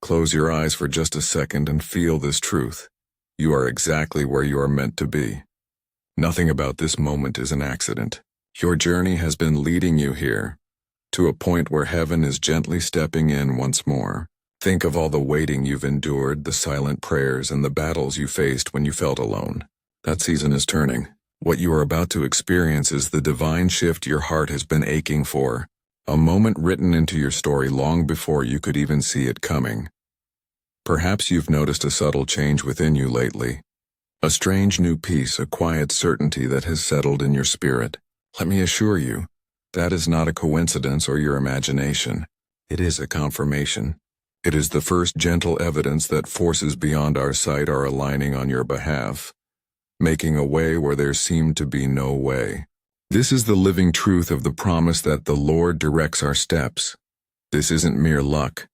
Close your eyes for just a second and feel this truth. You are exactly where you are meant to be. Nothing about this moment is an accident. Your journey has been leading you here, to a point where heaven is gently stepping in once more. Think of all the waiting you've endured, the silent prayers, and the battles you faced when you felt alone. That season is turning. What you are about to experience is the divine shift your heart has been aching for. A moment written into your story long before you could even see it coming. Perhaps you've noticed a subtle change within you lately. A strange new peace, a quiet certainty that has settled in your spirit. Let me assure you, that is not a coincidence or your imagination. It is a confirmation. It is the first gentle evidence that forces beyond our sight are aligning on your behalf, making a way where there seemed to be no way. This is the living truth of the promise that the Lord directs our steps. This isn't mere luck.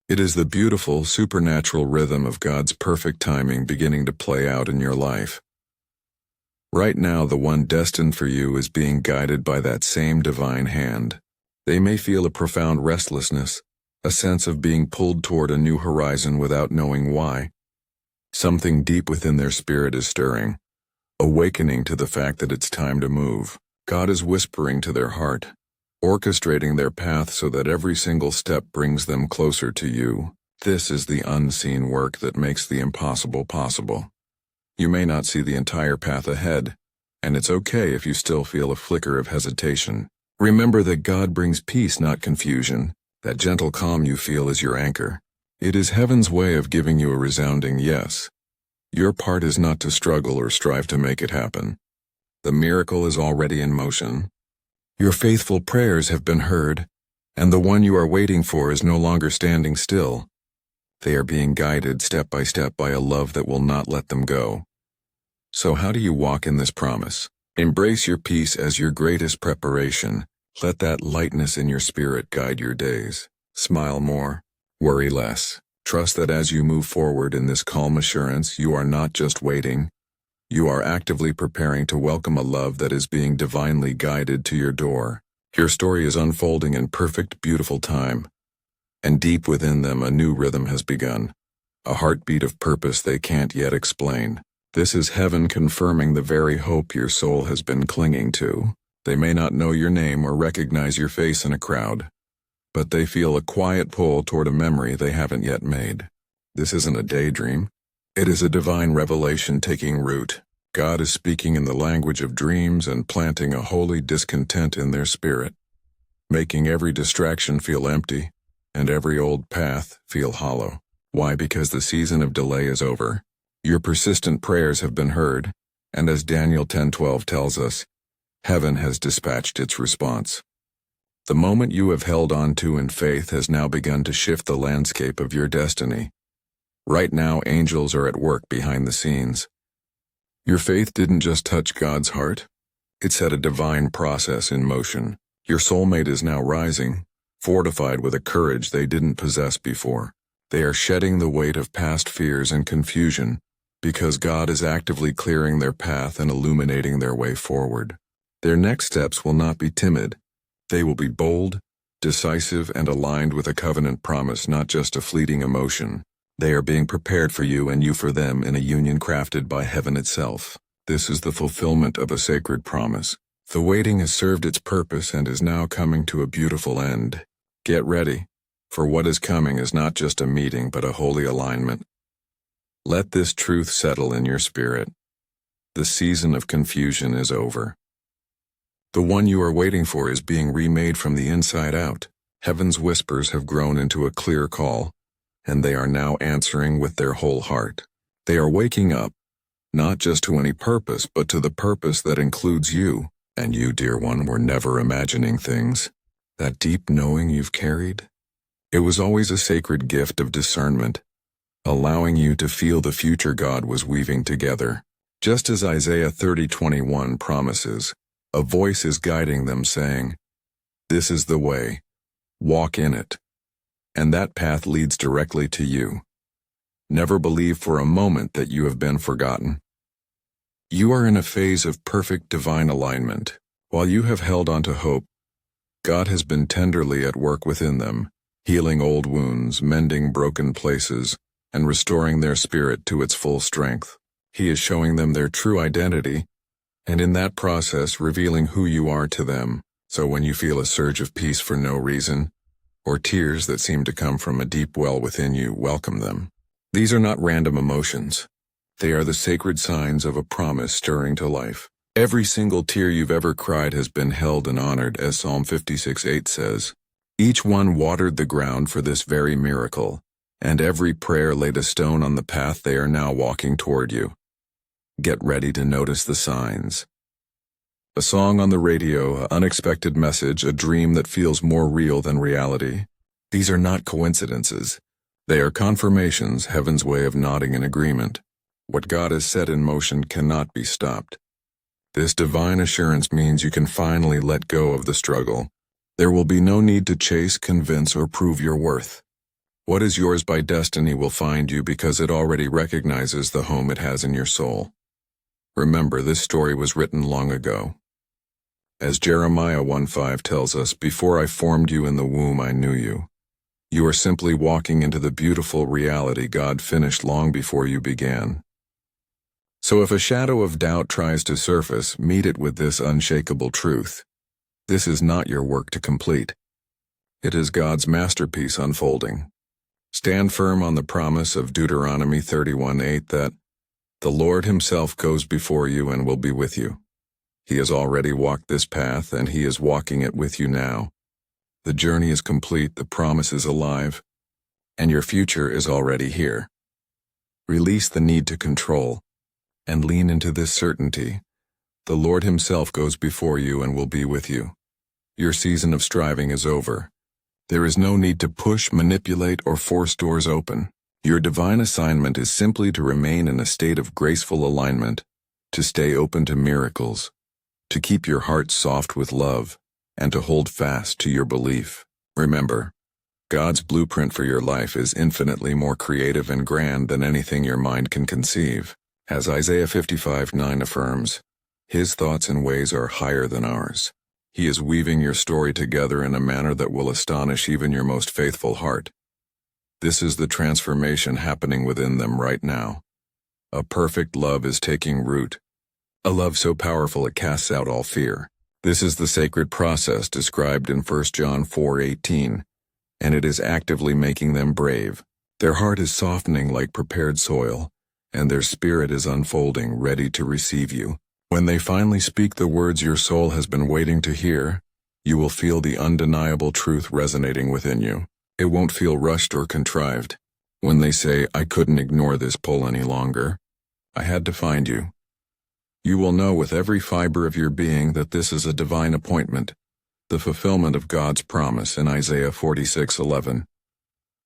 It is the beautiful, supernatural rhythm of God's perfect timing beginning to play out in your life. Right now, the one destined for you is being guided by that same divine hand. They may feel a profound restlessness, a sense of being pulled toward a new horizon without knowing why. Something deep within their spirit is stirring, awakening to the fact that it's time to move. God is whispering to their heart, orchestrating their path so that every single step brings them closer to you. This is the unseen work that makes the impossible possible. You may not see the entire path ahead, and it's okay if you still feel a flicker of hesitation. Remember that God brings peace, not confusion. That gentle calm you feel is your anchor. It is heaven's way of giving you a resounding yes. Your part is not to struggle or strive to make it happen. The miracle is already in motion. Your faithful prayers have been heard, and the one you are waiting for is no longer standing still. They are being guided step by step by a love that will not let them go. So how do you walk in this promise? Embrace your peace as your greatest preparation. Let that lightness in your spirit guide your days. Smile more, worry less. Trust that as you move forward in this calm assurance, you are not just waiting. You are actively preparing to welcome a love that is being divinely guided to your door. Your story is unfolding in perfect, beautiful time. And deep within them, a new rhythm has begun. A heartbeat of purpose they can't yet explain. This is heaven confirming the very hope your soul has been clinging to. They may not know your name or recognize your face in a crowd, but they feel a quiet pull toward a memory they haven't yet made. This isn't a daydream. It is a divine revelation taking root. God is speaking in the language of dreams and planting a holy discontent in their spirit, making every distraction feel empty and every old path feel hollow. Why? Because the season of delay is over. Your persistent prayers have been heard, and as Daniel 10:12 tells us, heaven has dispatched its response. The moment you have held on to in faith has now begun to shift the landscape of your destiny. Right now, angels are at work behind the scenes. Your faith didn't just touch God's heart. It set a divine process in motion. Your soulmate is now rising, fortified with a courage they didn't possess before. They are shedding the weight of past fears and confusion, because God is actively clearing their path and illuminating their way forward. Their next steps will not be timid. They will be bold, decisive, and aligned with a covenant promise, not just a fleeting emotion. They are being prepared for you and you for them in a union crafted by heaven itself. This is the fulfillment of a sacred promise. The waiting has served its purpose and is now coming to a beautiful end. Get ready, for what is coming is not just a meeting but a holy alignment. Let this truth settle in your spirit. The season of confusion is over. The one you are waiting for is being remade from the inside out. Heaven's whispers have grown into a clear call, and they are now answering with their whole heart. They are waking up, not just to any purpose, but to the purpose that includes you. And you, dear one, were never imagining things. That deep knowing you've carried? It was always a sacred gift of discernment, allowing you to feel the future God was weaving together. Just as Isaiah 30:21 promises, a voice is guiding them saying, "This is the way, walk in it." And that path leads directly to you. Never believe for a moment that you have been forgotten. You are in a phase of perfect divine alignment. While you have held on to hope, God has been tenderly at work within them, healing old wounds, mending broken places, and restoring their spirit to its full strength. He is showing them their true identity, and in that process revealing who you are to them. So when you feel a surge of peace for no reason, or tears that seem to come from a deep well within you, welcome them. These are not random emotions. They are the sacred signs of a promise stirring to life. Every single tear you've ever cried has been held and honored, as Psalm 56:8 says. Each one watered the ground for this very miracle, and every prayer laid a stone on the path they are now walking toward you. Get ready to notice the signs. A song on the radio, an unexpected message, a dream that feels more real than reality. These are not coincidences. They are confirmations, heaven's way of nodding in agreement. What God has set in motion cannot be stopped. This divine assurance means you can finally let go of the struggle. There will be no need to chase, convince, or prove your worth. What is yours by destiny will find you because it already recognizes the home it has in your soul. Remember, this story was written long ago. As Jeremiah 1:5 tells us, "Before I formed you in the womb, I knew you." You are simply walking into the beautiful reality God finished long before you began. So if a shadow of doubt tries to surface, meet it with this unshakable truth. This is not your work to complete. It is God's masterpiece unfolding. Stand firm on the promise of Deuteronomy 31:8 that the Lord himself goes before you and will be with you. He has already walked this path, and he is walking it with you now. The journey is complete, the promise is alive, and your future is already here. Release the need to control, and lean into this certainty. The Lord himself goes before you and will be with you. Your season of striving is over. There is no need to push, manipulate, or force doors open. Your divine assignment is simply to remain in a state of graceful alignment, to stay open to miracles, to keep your heart soft with love, and to hold fast to your belief. Remember, God's blueprint for your life is infinitely more creative and grand than anything your mind can conceive. As Isaiah 55:9 affirms, his thoughts and ways are higher than ours. He is weaving your story together in a manner that will astonish even your most faithful heart. This is the transformation happening within them right now. A perfect love is taking root. A love so powerful it casts out all fear. This is the sacred process described in 1 John 4:18, and it is actively making them brave. Their heart is softening like prepared soil, and their spirit is unfolding, ready to receive you. When they finally speak the words your soul has been waiting to hear, you will feel the undeniable truth resonating within you. It won't feel rushed or contrived. When they say, "I couldn't ignore this pull any longer. I had to find you," you will know with every fiber of your being that this is a divine appointment, the fulfillment of God's promise in Isaiah 46:11.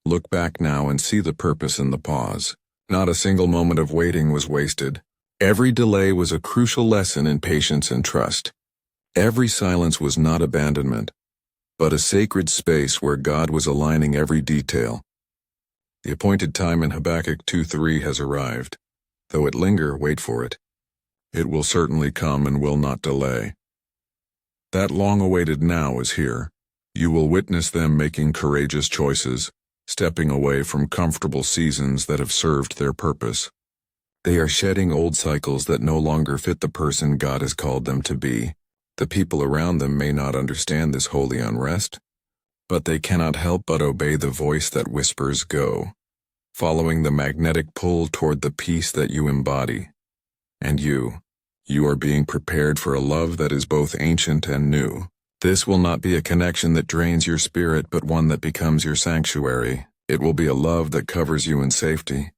Look back now and see the purpose in the pause. Not a single moment of waiting was wasted. Every delay was a crucial lesson in patience and trust. Every silence was not abandonment, but a sacred space where God was aligning every detail. The appointed time in Habakkuk 2:3 has arrived. Though it linger, wait for it. It will certainly come and will not delay. That long-awaited now is here. You will witness them making courageous choices, stepping away from comfortable seasons that have served their purpose. They are shedding old cycles that no longer fit the person God has called them to be. The people around them may not understand this holy unrest, but they cannot help but obey the voice that whispers, "Go," following the magnetic pull toward the peace that you embody. And you are being prepared for a love that is both ancient and new. This will not be a connection that drains your spirit, but one that becomes your sanctuary. It will be a love that covers you in safety,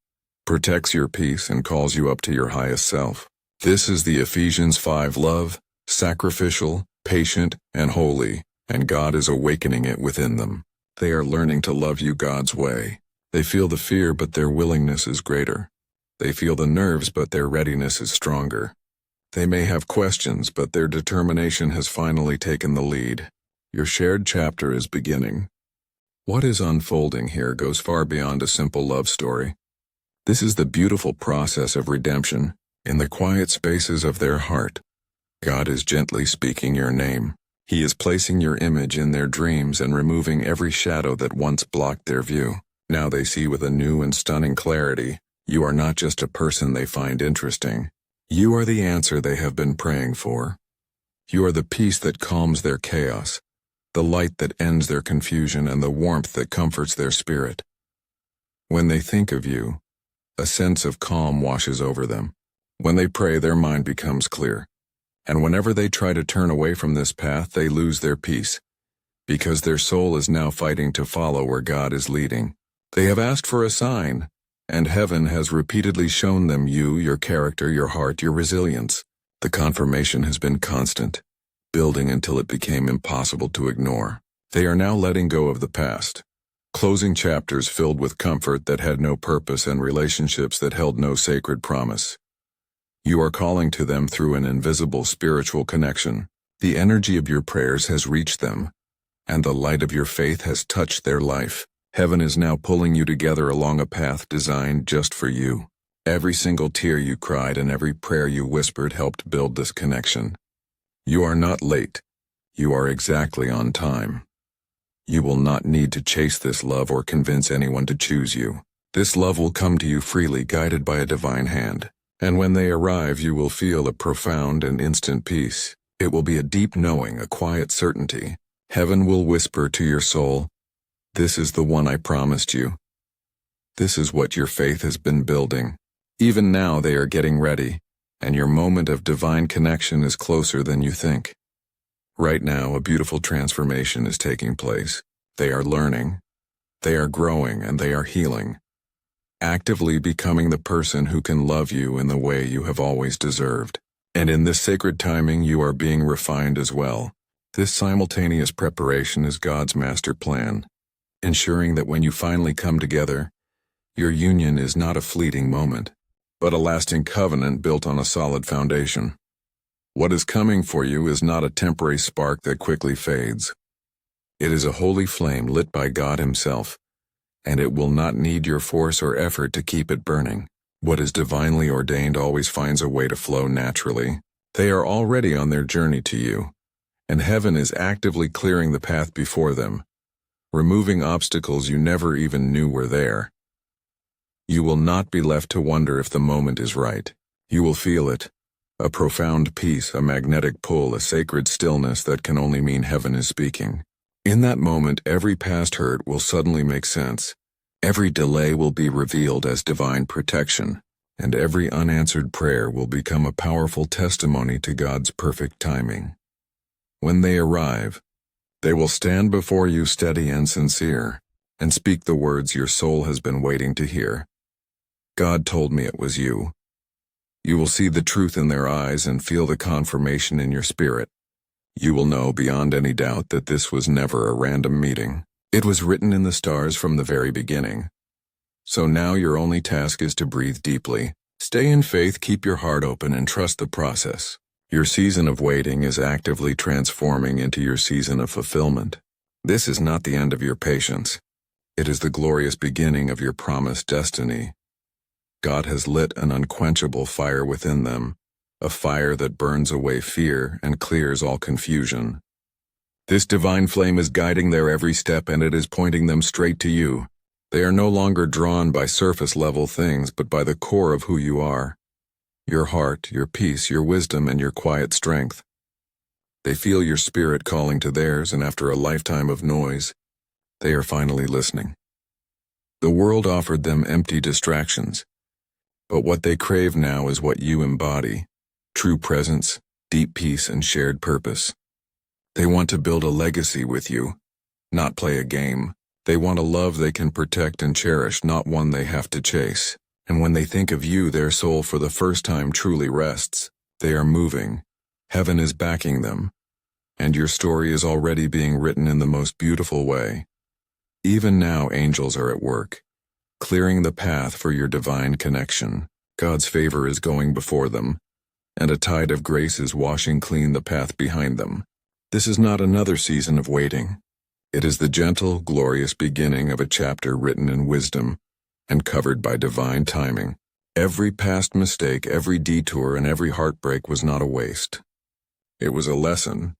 protects your peace, and calls you up to your highest self. This is the Ephesians 5 love, sacrificial, patient, and holy, and God is awakening it within them. They are learning to love you God's way. They feel the fear, but their willingness is greater. They feel the nerves, but their readiness is stronger. They may have questions, but their determination has finally taken the lead. Your shared chapter is beginning. What is unfolding here goes far beyond a simple love story. This is the beautiful process of redemption. In the quiet spaces of their heart, God is gently speaking your name. He is placing your image in their dreams and removing every shadow that once blocked their view. Now they see with a new and stunning clarity. You are not just a person they find interesting. You are the answer they have been praying for. You are the peace that calms their chaos, the light that ends their confusion, and the warmth that comforts their spirit. When they think of you, a sense of calm washes over them. When they pray, their mind becomes clear. And whenever they try to turn away from this path, they lose their peace, because their soul is now fighting to follow where God is leading. They have asked for a sign, and heaven has repeatedly shown them you, your character, your heart, your resilience. The confirmation has been constant, building until it became impossible to ignore. They are now letting go of the past, closing chapters filled with comfort that had no purpose and relationships that held no sacred promise. You are calling to them through an invisible spiritual connection. The energy of your prayers has reached them, and the light of your faith has touched their life. Heaven is now pulling you together along a path designed just for you. Every single tear you cried and every prayer you whispered helped build this connection. You are not late. You are exactly on time. You will not need to chase this love or convince anyone to choose you. This love will come to you freely, guided by a divine hand. And when they arrive, you will feel a profound and instant peace. It will be a deep knowing, a quiet certainty. Heaven will whisper to your soul, "This is the one I promised you. This is what your faith has been building." Even now they are getting ready, and your moment of divine connection is closer than you think. Right now, a beautiful transformation is taking place. They are learning, they are growing, and they are healing, actively becoming the person who can love you in the way you have always deserved. And in this sacred timing, you are being refined as well. This simultaneous preparation is God's master plan, ensuring that when you finally come together, your union is not a fleeting moment, but a lasting covenant built on a solid foundation. What is coming for you is not a temporary spark that quickly fades. It is a holy flame lit by God Himself, and it will not need your force or effort to keep it burning. What is divinely ordained always finds a way to flow naturally. They are already on their journey to you, and heaven is actively clearing the path before them, removing obstacles you never even knew were there. You will not be left to wonder if the moment is right. You will feel it, a profound peace, a magnetic pull, a sacred stillness that can only mean heaven is speaking. In that moment, every past hurt will suddenly make sense. Every delay will be revealed as divine protection, and every unanswered prayer will become a powerful testimony to God's perfect timing. When they arrive, they will stand before you steady and sincere, and speak the words your soul has been waiting to hear. God told me it was you. You will see the truth in their eyes and feel the confirmation in your spirit. You will know beyond any doubt that this was never a random meeting. It was written in the stars from the very beginning. So now your only task is to breathe deeply. Stay in faith, keep your heart open, and trust the process. Your season of waiting is actively transforming into your season of fulfillment. This is not the end of your patience. It is the glorious beginning of your promised destiny. God has lit an unquenchable fire within them, a fire that burns away fear and clears all confusion. This divine flame is guiding their every step, and it is pointing them straight to you. They are no longer drawn by surface-level things, but by the core of who you are. Your heart, your peace, your wisdom, and your quiet strength. They feel your spirit calling to theirs, and after a lifetime of noise, they are finally listening. The world offered them empty distractions, but what they crave now is what you embody: true presence, deep peace, and shared purpose. They want to build a legacy with you, not play a game. They want a love they can protect and cherish, not one they have to chase. And when they think of you, their soul for the first time truly rests. They are moving. Heaven is backing them. And your story is already being written in the most beautiful way. Even now, angels are at work, clearing the path for your divine connection. God's favor is going before them, and a tide of grace is washing clean the path behind them. This is not another season of waiting. It is the gentle, glorious beginning of a chapter written in wisdom and covered by divine timing. Every past mistake, every detour, and every heartbreak was not a waste. It was a lesson,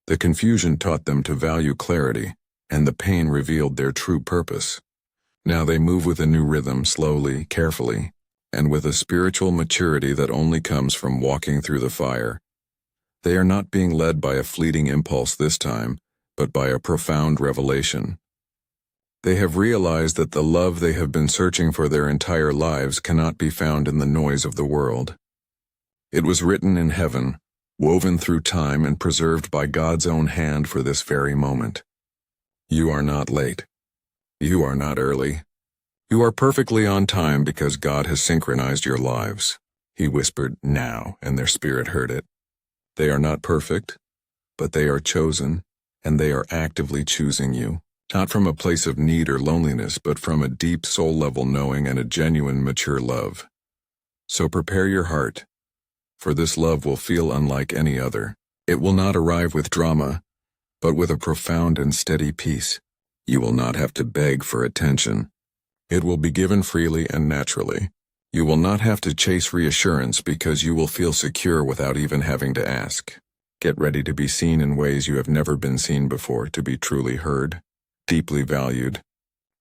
The confusion taught them to value clarity, and the pain revealed their true purpose. Now they move with a new rhythm, slowly, carefully, and with a spiritual maturity that only comes from walking through the fire. They are not being led by a fleeting impulse this time, but by a profound revelation. They have realized that the love they have been searching for their entire lives cannot be found in the noise of the world. It was written in heaven, woven through time and preserved by God's own hand for this very moment. You are not late. You are not early. You are perfectly on time because God has synchronized your lives. He whispered, "Now," and their spirit heard it. They are not perfect, but they are chosen, and they are actively choosing you, not from a place of need or loneliness, but from a deep soul-level knowing and a genuine, mature love. So prepare your heart, for this love will feel unlike any other. It will not arrive with drama, but with a profound and steady peace. You will not have to beg for attention. It will be given freely and naturally. You will not have to chase reassurance because you will feel secure without even having to ask. Get ready to be seen in ways you have never been seen before, to be truly heard, deeply valued,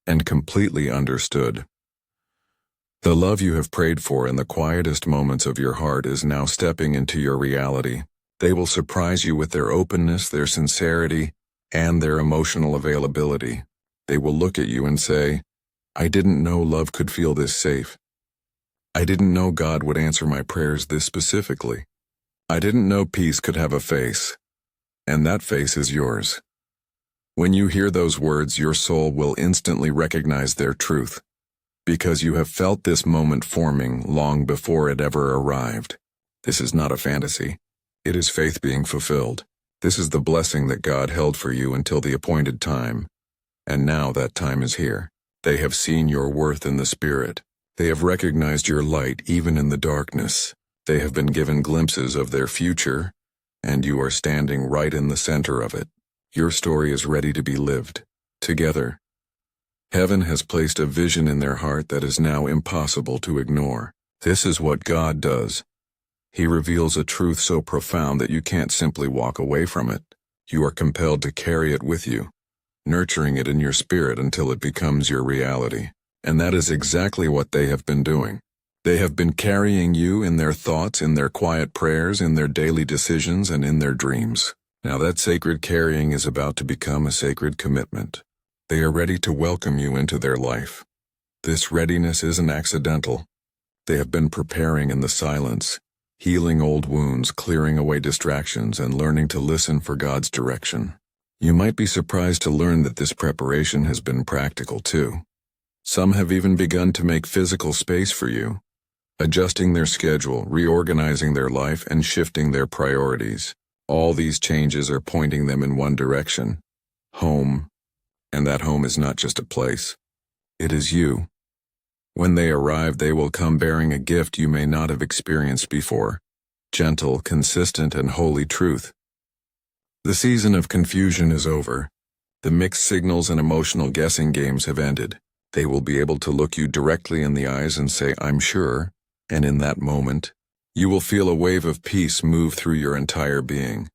and completely understood. The love you have prayed for in the quietest moments of your heart is now stepping into your reality. They will surprise you with their openness, their sincerity, and their emotional availability. They will look at you and say, "I didn't know love could feel this safe. I didn't know God would answer my prayers this specifically. I didn't know peace could have a face." And that face is yours. When you hear those words, your soul will instantly recognize their truth, because you have felt this moment forming long before it ever arrived. This is not a fantasy. It is faith being fulfilled. This is the blessing that God held for you until the appointed time. And now that time is here. They have seen your worth in the Spirit. They have recognized your light even in the darkness. They have been given glimpses of their future, and you are standing right in the center of it. Your story is ready to be lived. Together, heaven has placed a vision in their heart that is now impossible to ignore. This is what God does. He reveals a truth so profound that you can't simply walk away from it. You are compelled to carry it with you, nurturing it in your spirit until it becomes your reality. And that is exactly what they have been doing. They have been carrying you in their thoughts, in their quiet prayers, in their daily decisions, and in their dreams. Now that sacred carrying is about to become a sacred commitment. They are ready to welcome you into their life. This readiness isn't accidental. They have been preparing in the silence, healing old wounds, clearing away distractions, and learning to listen for God's direction. You might be surprised to learn that this preparation has been practical too. Some have even begun to make physical space for you, adjusting their schedule, reorganizing their life, and shifting their priorities. All these changes are pointing them in one direction: home. And that home is not just a place. It is you. When they arrive, they will come bearing a gift you may not have experienced before: gentle, consistent, and holy truth. The season of confusion is over. The mixed signals and emotional guessing games have ended. They will be able to look you directly in the eyes and say, "I'm sure," and in that moment, you will feel a wave of peace move through your entire being.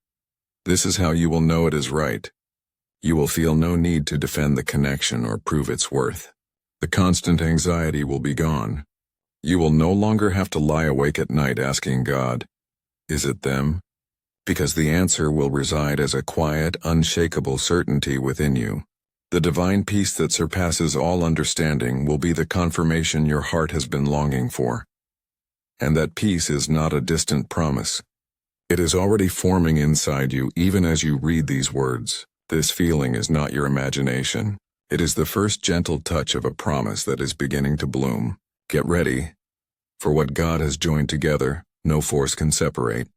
This is how you will know it is right. You will feel no need to defend the connection or prove its worth. The constant anxiety will be gone. You will no longer have to lie awake at night asking God, "Is it them?" Because the answer will reside as a quiet, unshakable certainty within you. The divine peace that surpasses all understanding will be the confirmation your heart has been longing for. And that peace is not a distant promise. It is already forming inside you even as you read these words. This feeling is not your imagination. It is the first gentle touch of a promise that is beginning to bloom. Get ready, for what God has joined together, no force can separate.